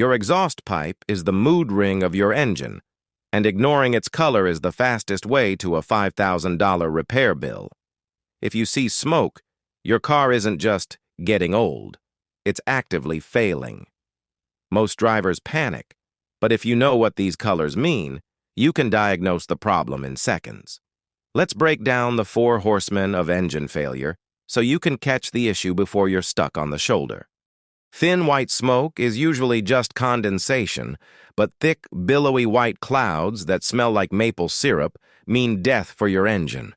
Your exhaust pipe is the mood ring of your engine, and ignoring its color is the fastest way to a $5,000 repair bill. If you see smoke, your car isn't just getting old, it's actively failing. Most drivers panic, but if you know what these colors mean, you can diagnose the problem in seconds. Let's break down the 4 horsemen of engine failure so you can catch the issue before you're stuck on the shoulder. Thin white smoke is usually just condensation, but thick, billowy white clouds that smell like maple syrup mean death for your engine.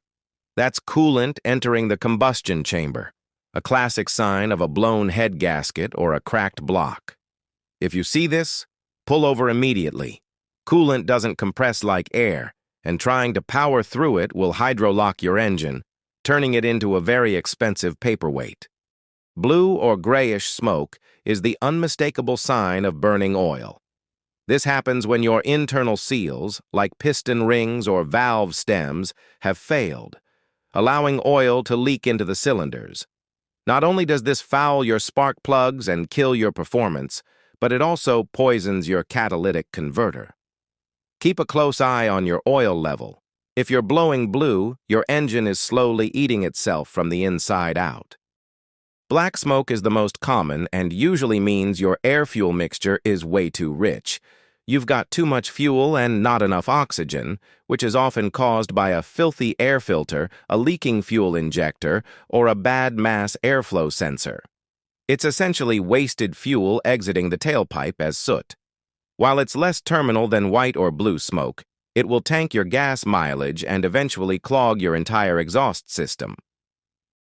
That's coolant entering the combustion chamber, a classic sign of a blown head gasket or a cracked block. If you see this, pull over immediately. Coolant doesn't compress like air, and trying to power through it will hydrolock your engine, turning it into a very expensive paperweight. Blue or grayish smoke is the unmistakable sign of burning oil. This happens when your internal seals, like piston rings or valve stems, have failed, allowing oil to leak into the cylinders. Not only does this foul your spark plugs and kill your performance, but it also poisons your catalytic converter. Keep a close eye on your oil level. If you're blowing blue, your engine is slowly eating itself from the inside out. Black smoke is the most common and usually means your air-fuel mixture is way too rich. You've got too much fuel and not enough oxygen, which is often caused by a filthy air filter, a leaking fuel injector, or a bad mass airflow sensor. It's essentially wasted fuel exiting the tailpipe as soot. While it's less terminal than white or blue smoke, it will tank your gas mileage and eventually clog your entire exhaust system.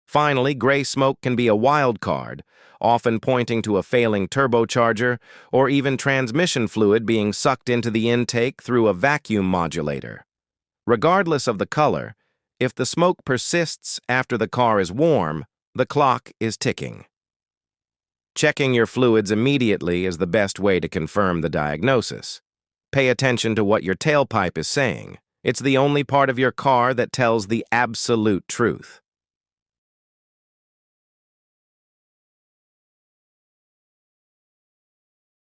Finally, gray smoke can be a wild card, often pointing to a failing turbocharger or even transmission fluid being sucked into the intake through a vacuum modulator. Regardless of the color, if the smoke persists after the car is warm, the clock is ticking. Checking your fluids immediately is the best way to confirm the diagnosis. Pay attention to what your tailpipe is saying. It's the only part of your car that tells the absolute truth.